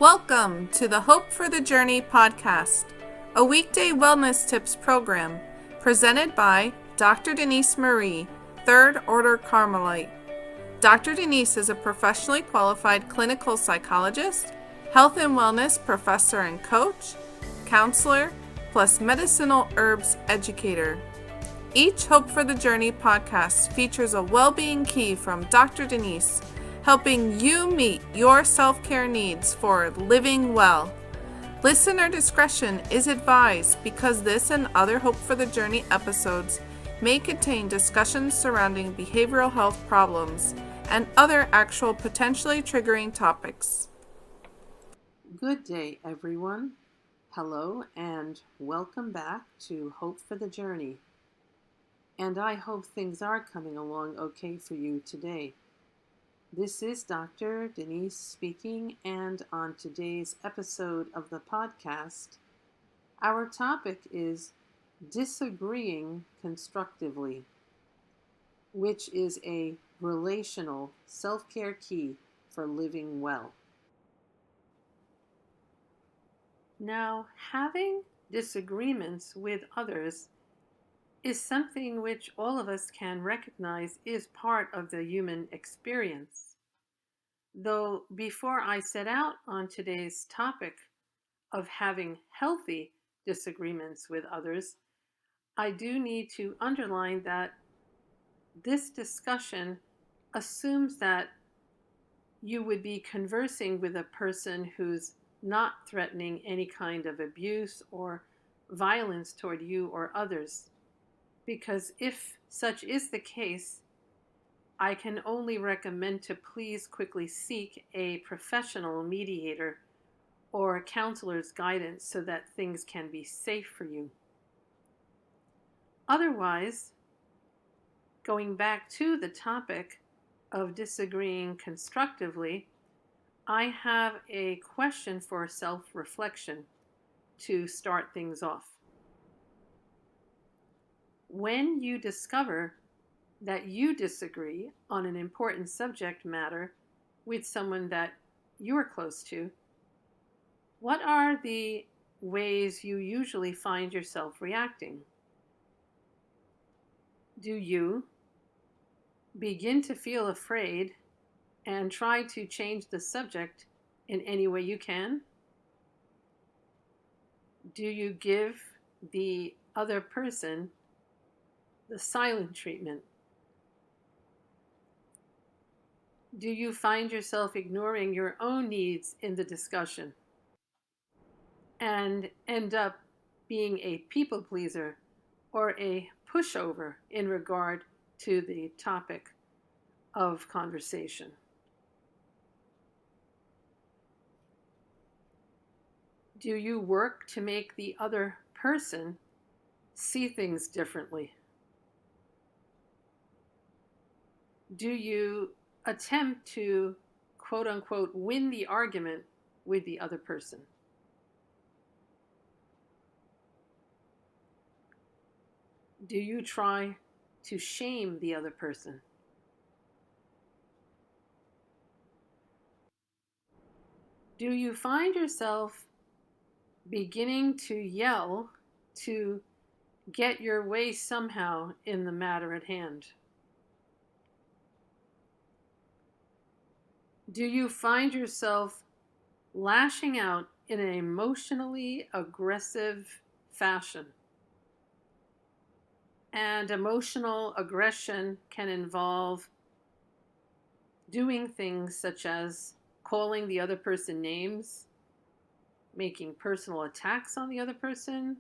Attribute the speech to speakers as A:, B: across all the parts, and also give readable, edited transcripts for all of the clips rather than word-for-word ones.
A: Welcome to the Hope for the Journey podcast, a weekday wellness tips program presented by Dr. Denise Marie, Third Order Carmelite. Dr. Denise is a professionally qualified clinical psychologist, health and wellness professor and coach, counselor, plus medicinal herbs educator. Each Hope for the Journey podcast features a well-being key from Dr. Denise, helping you meet your self-care needs for living well. Listener discretion is advised because this and other Hope for the Journey episodes may contain discussions surrounding behavioral health problems and other actual potentially triggering topics.
B: Good day, everyone. Hello and welcome back to Hope for the Journey. And I hope things are coming along okay for you today. This is Dr. Denise speaking, and on today's episode of the podcast, our topic is disagreeing constructively, which is a relational self-care key for living well. Now, having disagreements with others is something which all of us can recognize is part of the human experience. Though before I set out on today's topic of having healthy disagreements with others, I do need to underline that this discussion assumes that you would be conversing with a person who's not threatening any kind of abuse or violence toward you or others. Because if such is the case, I can only recommend to please quickly seek a professional mediator or a counselor's guidance so that things can be safe for you. Otherwise, going back to the topic of disagreeing constructively, I have a question for self-reflection to start things off. When you discover that you disagree on an important subject matter with someone that you're close to, what are the ways you usually find yourself reacting? Do you begin to feel afraid and try to change the subject in any way you can? Do you give the other person the silent treatment? Do you find yourself ignoring your own needs in the discussion and end up being a people pleaser or a pushover in regard to the topic of conversation? Do you work to make the other person see things differently? Do you attempt to, quote unquote, win the argument with the other person? Do you try to shame the other person? Do you find yourself beginning to yell to get your way somehow in the matter at hand? Do you find yourself lashing out in an emotionally aggressive fashion? And emotional aggression can involve doing things such as calling the other person names, making personal attacks on the other person,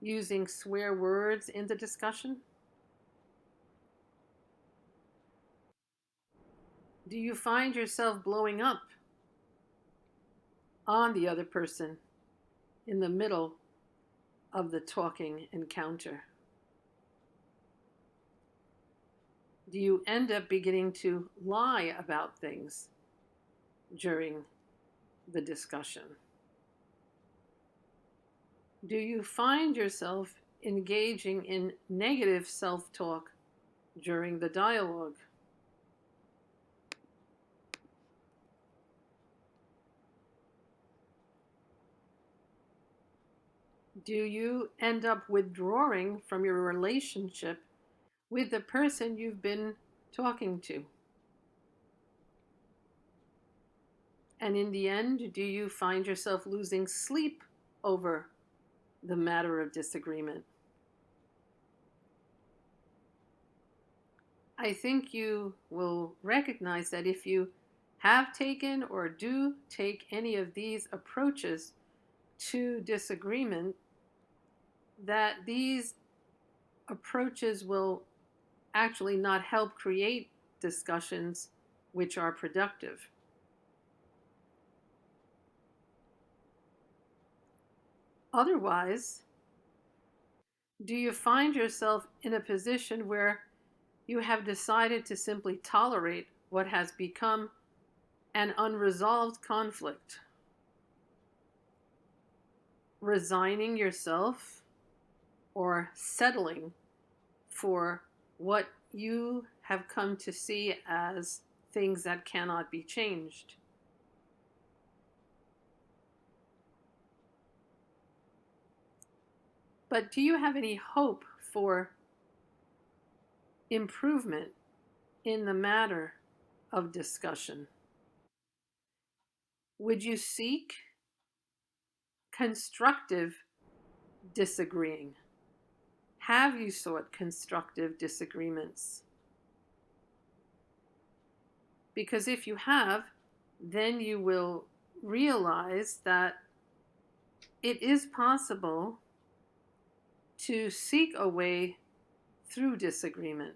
B: using swear words in the discussion. Do you find yourself blowing up on the other person in the middle of the talking encounter? Do you end up beginning to lie about things during the discussion? Do you find yourself engaging in negative self-talk during the dialogue? Do you end up withdrawing from your relationship with the person you've been talking to? And in the end, do you find yourself losing sleep over the matter of disagreement? I think you will recognize that if you have taken or do take any of these approaches to disagreement, that these approaches will actually not help create discussions which are productive. Otherwise, do you find yourself in a position where you have decided to simply tolerate what has become an unresolved conflict, resigning yourself or settling for what you have come to see as things that cannot be changed? But do you have any hope for improvement in the matter of discussion? Would you seek constructive disagreeing? Have you sought constructive disagreements? Because if you have, then you will realize that it is possible to seek a way through disagreement.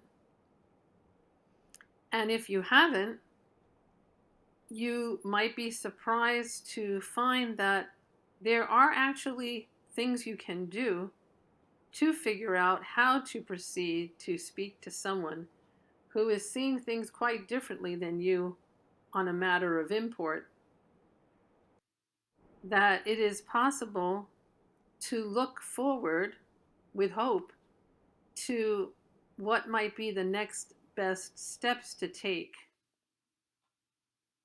B: And if you haven't, you might be surprised to find that there are actually things you can do to figure out how to proceed to speak to someone who is seeing things quite differently than you on a matter of import. That it is possible to look forward with hope to what might be the next best steps to take.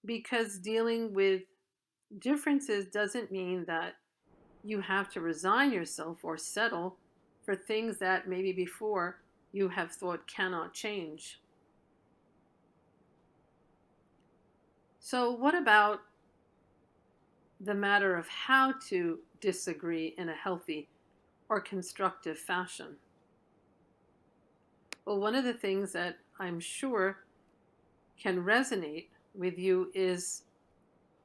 B: Because dealing with differences doesn't mean that you have to resign yourself or settle for things that maybe before you have thought cannot change. So, what about the matter of how to disagree in a healthy or constructive fashion? Well, one of the things that I'm sure can resonate with you is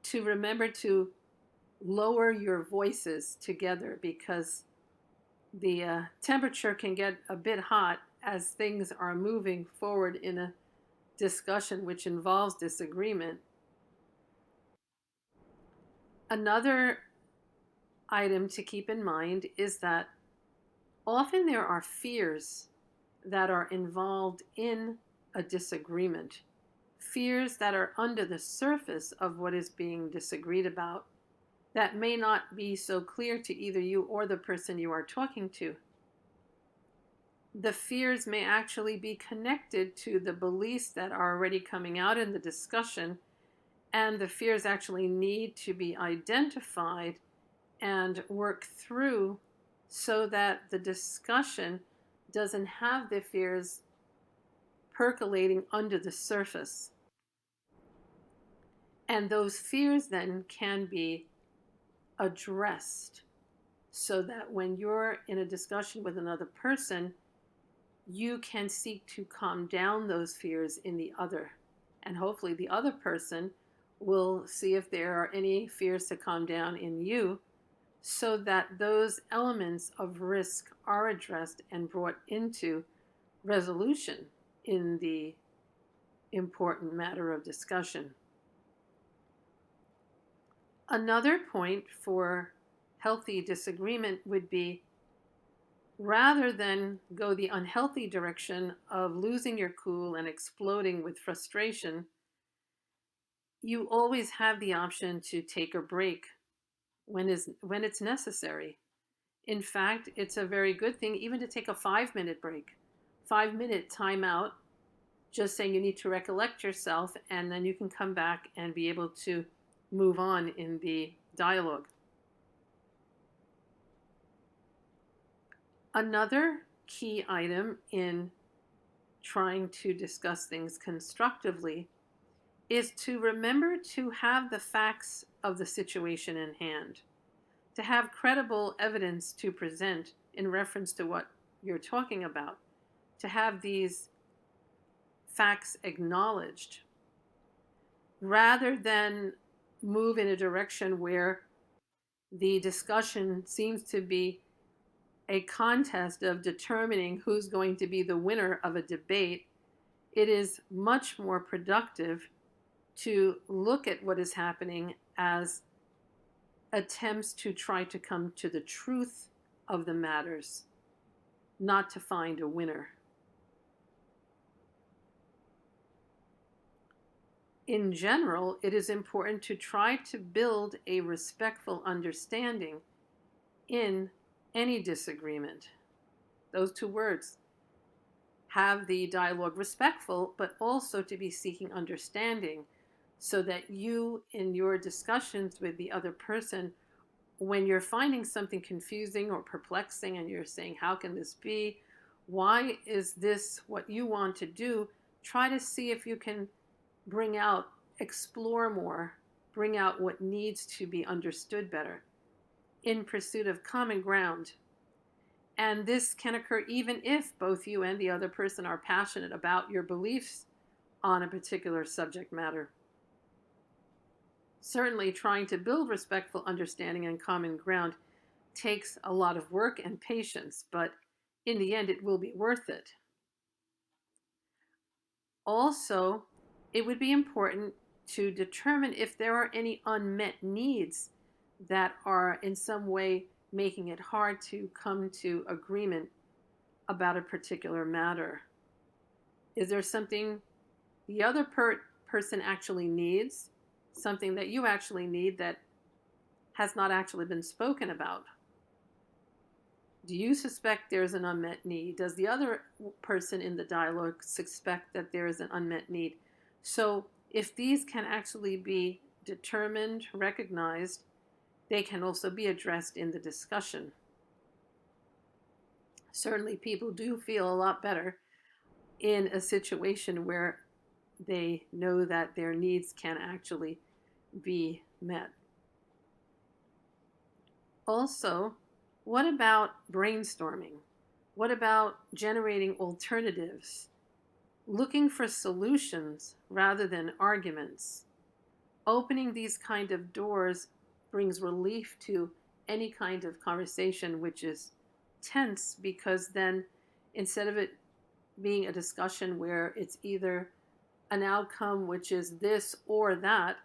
B: to remember to lower your voices together, because the temperature can get a bit hot as things are moving forward in a discussion which involves disagreement. Another item to keep in mind is that often there are fears that are involved in a disagreement, fears that are under the surface of what is being disagreed about that may not be so clear to either you or the person you are talking to. The fears may actually be connected to the beliefs that are already coming out in the discussion, and the fears actually need to be identified and worked through so that the discussion doesn't have the fears percolating under the surface. And those fears then can be addressed so that when you're in a discussion with another person, you can seek to calm down those fears in the other. And hopefully the other person will see if there are any fears to calm down in you, so that those elements of risk are addressed and brought into resolution in the important matter of discussion. Another point for healthy disagreement would be, rather than go the unhealthy direction of losing your cool and exploding with frustration, you always have the option to take a break when it's necessary. In fact, it's a very good thing even to take a 5-minute break, 5-minute timeout, just saying you need to recollect yourself, and then you can come back and be able to move on in the dialogue. Another key item in trying to discuss things constructively is to remember to have the facts of the situation in hand, to have credible evidence to present in reference to what you're talking about, to have these facts acknowledged, rather than move in a direction where the discussion seems to be a contest of determining who's going to be the winner of a debate. It is much more productive to look at what is happening as attempts to try to come to the truth of the matters, not to find a winner. In general, it is important to try to build a respectful understanding in any disagreement. Those two words. Have the dialogue respectful, but also to be seeking understanding, so that you, in your discussions with the other person, when you're finding something confusing or perplexing and you're saying, how can this be? Why is this what you want to do? Try to see if you can explore more, bring out what needs to be understood better in pursuit of common ground. And this can occur even if both you and the other person are passionate about your beliefs on a particular subject matter. Certainly, trying to build respectful understanding and common ground takes a lot of work and patience, but in the end, it will be worth it. Also, it would be important to determine if there are any unmet needs that are in some way making it hard to come to agreement about a particular matter. Is there something the other person actually needs, something that you actually need that has not actually been spoken about? Do you suspect there's an unmet need? Does the other person in the dialogue suspect that there is an unmet need? So if these can actually be determined, recognized, they can also be addressed in the discussion. Certainly, people do feel a lot better in a situation where they know that their needs can actually be met. Also, what about brainstorming? What about generating alternatives? Looking for solutions rather than arguments. Opening these kind of doors brings relief to any kind of conversation which is tense, because then instead of it being a discussion where it's either an outcome which is this or that,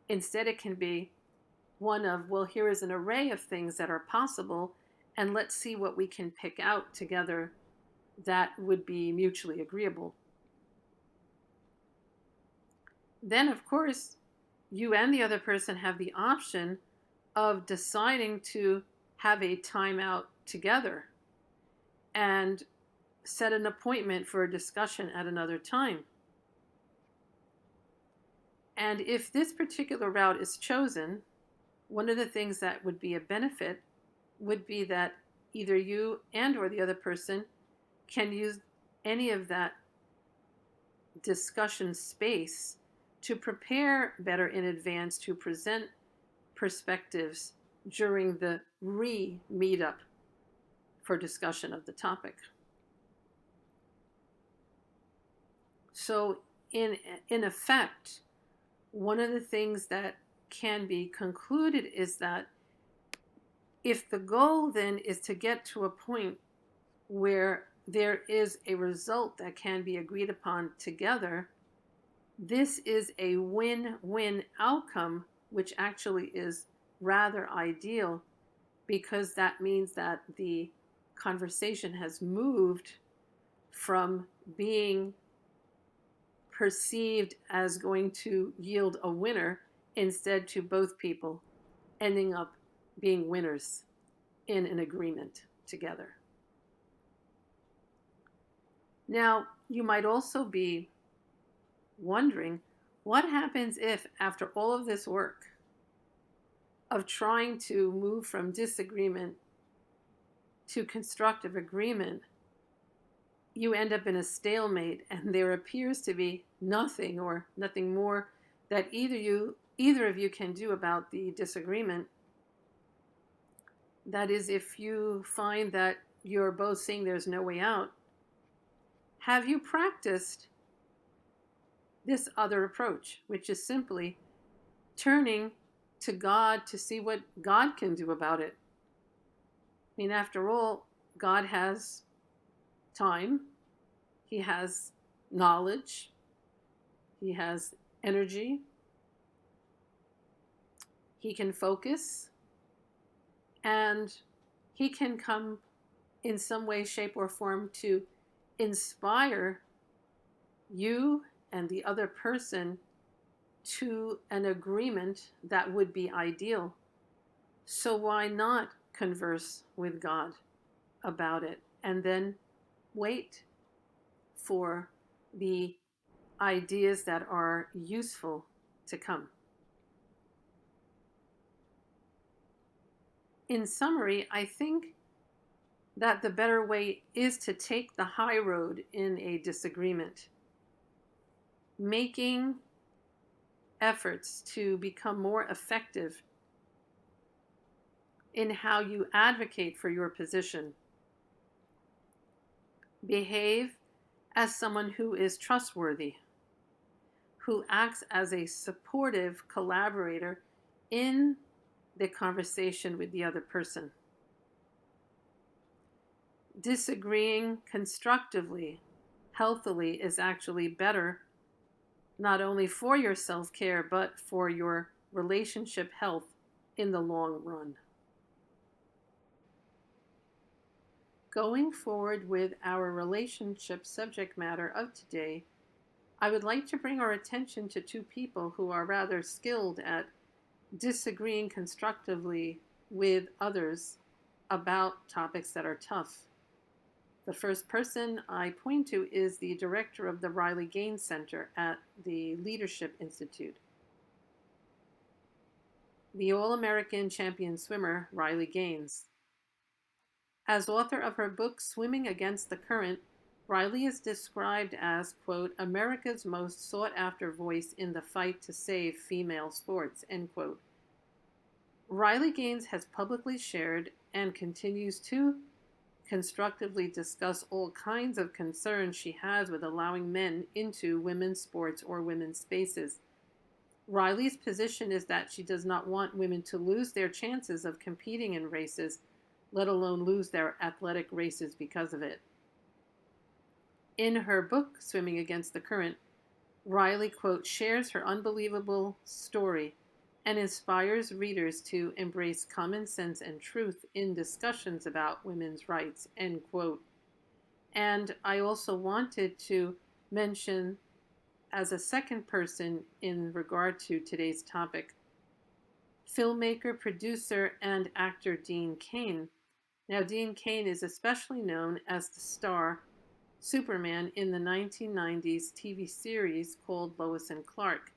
B: instead it can be one of, well, here is an array of things that are possible, and let's see what we can pick out together that would be mutually agreeable. Then, of course, you and the other person have the option of deciding to have a timeout together and set an appointment for a discussion at another time. And if this particular route is chosen, one of the things that would be a benefit would be that either you and or the other person can use any of that discussion space to prepare better in advance to present perspectives during the meetup for discussion of the topic. So in effect, one of the things that can be concluded is that if the goal then is to get to a point where there is a result that can be agreed upon together, this is a win-win outcome, which actually is rather ideal, because that means that the conversation has moved from being perceived as going to yield a winner, instead to both people ending up being winners in an agreement together. Now, you might also be wondering, what happens if, after all of this work of trying to move from disagreement to constructive agreement, you end up in a stalemate, and there appears to be nothing or nothing more that either of you can do about the disagreement. That is, if you find that you're both saying there's no way out, have you practiced this other approach, which is simply turning to God to see what God can do about it? I mean, after all, God has time, He has knowledge, He has energy, He can focus, and He can come in some way, shape, or form to inspire you and the other person to an agreement that would be ideal. So why not converse with God about it and then wait for the ideas that are useful to come? In summary, I think that the better way is to take the high road in a disagreement, making efforts to become more effective in how you advocate for your position. Behave as someone who is trustworthy, who acts as a supportive collaborator in the conversation with the other person. Disagreeing constructively, healthily, is actually better, not only for your self-care, but for your relationship health in the long run. Going forward with our relationship subject matter of today, I would like to bring our attention to two people who are rather skilled at disagreeing constructively with others about topics that are tough. The first person I point to is the director of the Riley Gaines Center at the Leadership Institute. The All-American champion swimmer, Riley Gaines. As author of her book, Swimming Against the Current, Riley is described as, quote, America's most sought-after voice in the fight to save female sports, end quote. Riley Gaines has publicly shared and continues to constructively discuss all kinds of concerns she has with allowing men into women's sports or women's spaces. Riley's position is that she does not want women to lose their chances of competing in races, let alone lose their athletic races because of it. In her book, Swimming Against the Current, Riley, quote, shares her unbelievable story and inspires readers to embrace common sense and truth in discussions about women's rights, end quote. And I also wanted to mention, as a second person in regard to today's topic, filmmaker, producer, and actor Dean Cain. Now, Dean Cain is especially known as the star Superman in the 1990s TV series called Lois and Clark.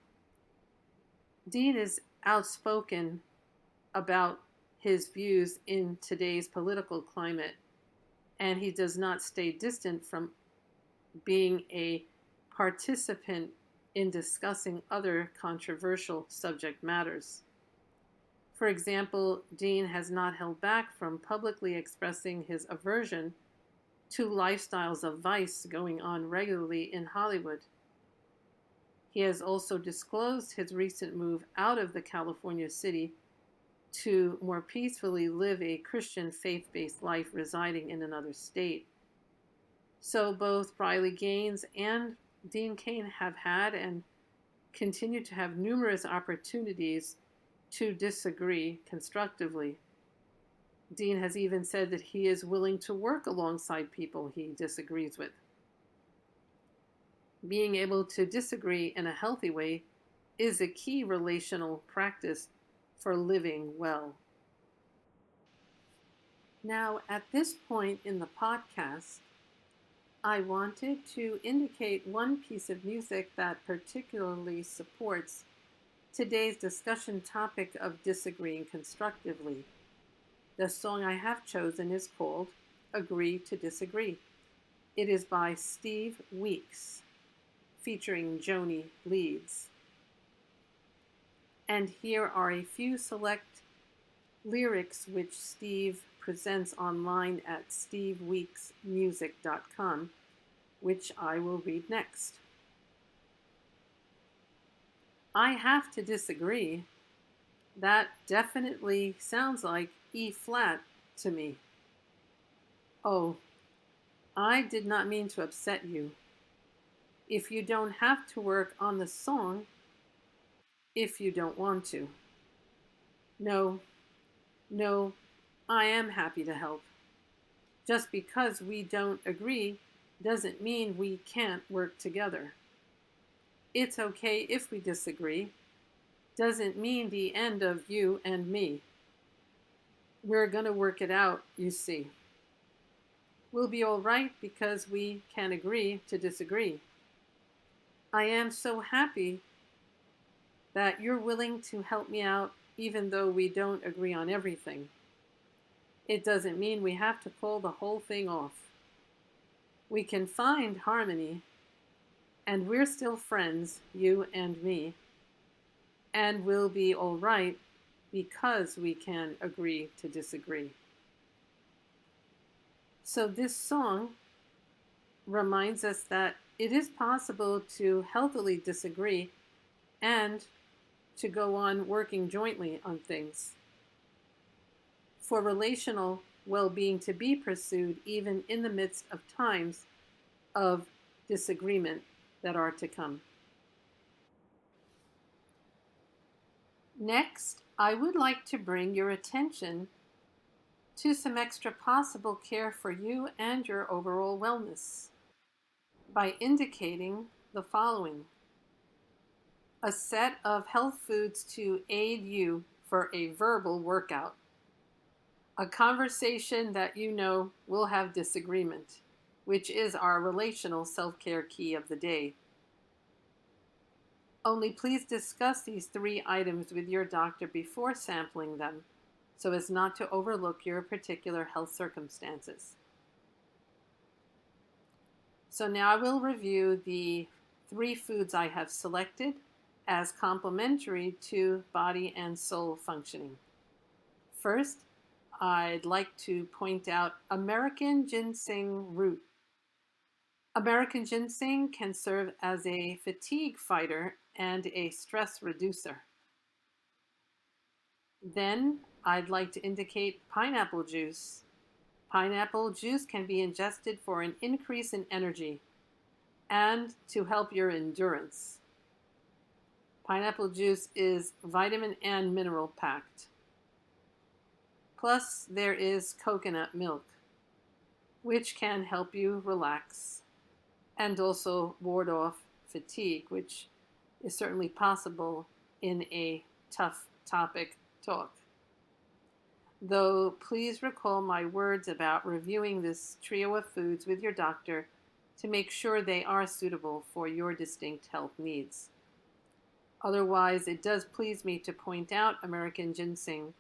B: Dean is outspoken about his views in today's political climate, and he does not stay distant from being a participant in discussing other controversial subject matters. For example, Dean has not held back from publicly expressing his aversion to lifestyles of vice going on regularly in Hollywood. He has also disclosed his recent move out of the California city to more peacefully live a Christian faith-based life residing in another state. So both Riley Gaines and Dean Cain have had and continue to have numerous opportunities to disagree constructively. Dean has even said that he is willing to work alongside people he disagrees with. Being able to disagree in a healthy way is a key relational practice for living well. Now, at this point in the podcast, I wanted to indicate one piece of music that particularly supports today's discussion topic of disagreeing constructively. The song I have chosen is called Agree to Disagree. It is by Steve Weeks, featuring Joni Leeds. And here are a few select lyrics which Steve presents online at steveweeksmusic.com, which I will read next. I have to disagree. That definitely sounds like E flat to me. Oh, I did not mean to upset you. If you don't have to work on the song, if you don't want to. No, no, I am happy to help. Just because we don't agree doesn't mean we can't work together. It's okay if we disagree. Doesn't mean the end of you and me. We're gonna work it out, you see. We'll be all right because we can agree to disagree. I am so happy that you're willing to help me out even though we don't agree on everything. It doesn't mean we have to call the whole thing off. We can find harmony, and we're still friends, you and me, and we'll be all right because we can agree to disagree. So this song reminds us that it is possible to healthily disagree and to go on working jointly on things. For relational well-being to be pursued even in the midst of times of disagreement that are to come. Next, I would like to bring your attention to some extra possible care for you and your overall wellness by indicating the following: a set of health foods to aid you for a verbal workout, a conversation that you know will have disagreement, which is our relational self-care key of the day. Only please discuss these 3 items with your doctor before sampling them so as not to overlook your particular health circumstances. So now I will review the 3 foods I have selected as complementary to body and soul functioning. First, I'd like to point out American ginseng root. American ginseng can serve as a fatigue fighter and a stress reducer. Then I'd like to indicate pineapple juice. Pineapple juice can be ingested for an increase in energy and to help your endurance. Pineapple juice is vitamin and mineral packed. Plus, there is coconut milk, which can help you relax and also ward off fatigue, which is certainly possible in a tough topic talk. Though please recall my words about reviewing this trio of foods with your doctor to make sure they are suitable for your distinct health needs. Otherwise, it does please me to point out American ginseng,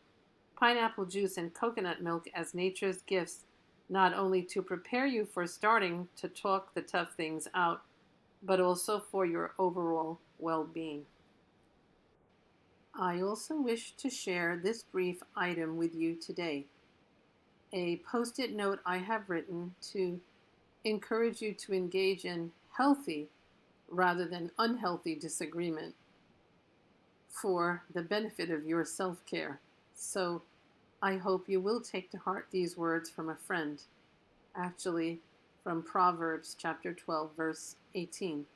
B: pineapple juice, and coconut milk as nature's gifts, not only to prepare you for starting to talk the tough things out, but also for your overall well-being. I also wish to share this brief item with you today, a post-it note I have written to encourage you to engage in healthy rather than unhealthy disagreement for the benefit of your self-care. So I hope you will take to heart these words from a friend, actually from Proverbs chapter 12, verse 18.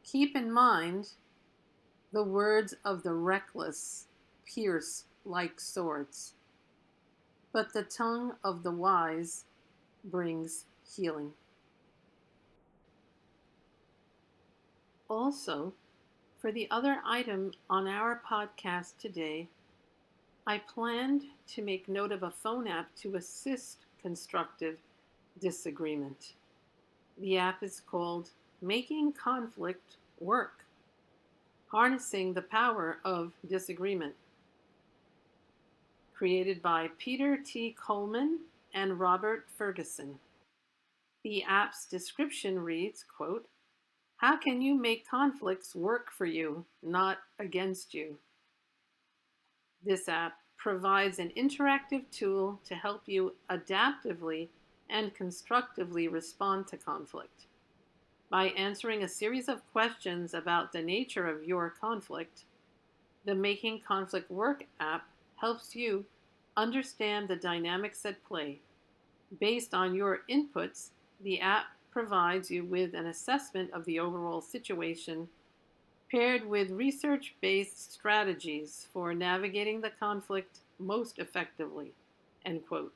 B: Keep in mind, the words of the reckless pierce like swords, but the tongue of the wise brings healing. Also, for the other item on our podcast today, I planned to make note of a phone app to assist constructive disagreement. The app is called Making Conflict Work, harnessing the power of disagreement. created by Peter T. Coleman and Robert Ferguson. The app's description reads, quote, "How can you make conflicts work for you, not against you?" This app provides an interactive tool to help you adaptively and constructively respond to conflict. By answering a series of questions about the nature of your conflict, the Making Conflict Work app helps you understand the dynamics at play. Based on your inputs, the app provides you with an assessment of the overall situation, paired with research-based strategies for navigating the conflict most effectively." End quote.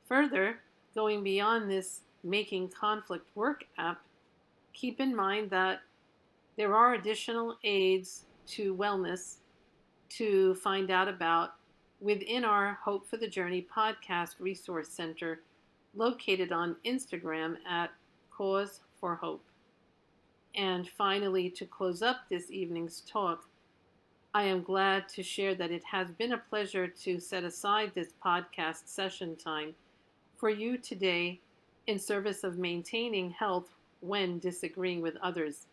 B: Further, going beyond this Making Conflict Work app, keep in mind that there are additional aids to wellness to find out about within our Hope for the Journey podcast resource center, located on Instagram at Cause for Hope. And finally, to close up this evening's talk, I am glad to share that it has been a pleasure to set aside this podcast session time for you today in service of maintaining health when disagreeing with others,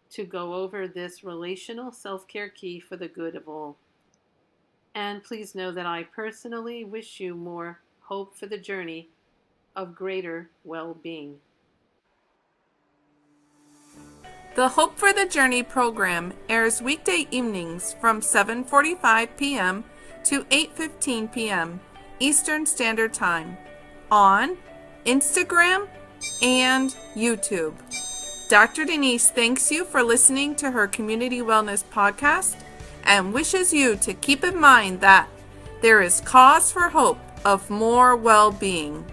B: to go over this relational self-care key for the good of all. And please know that I personally wish you more hope for the journey of greater well-being.
A: The Hope for the Journey program airs weekday evenings from 7:45 p.m. to 8:15 p.m. Eastern Standard Time on Instagram and YouTube. Dr. Denise thanks you for listening to her Community Wellness podcast and wishes you to keep in mind that there is cause for hope of more well-being.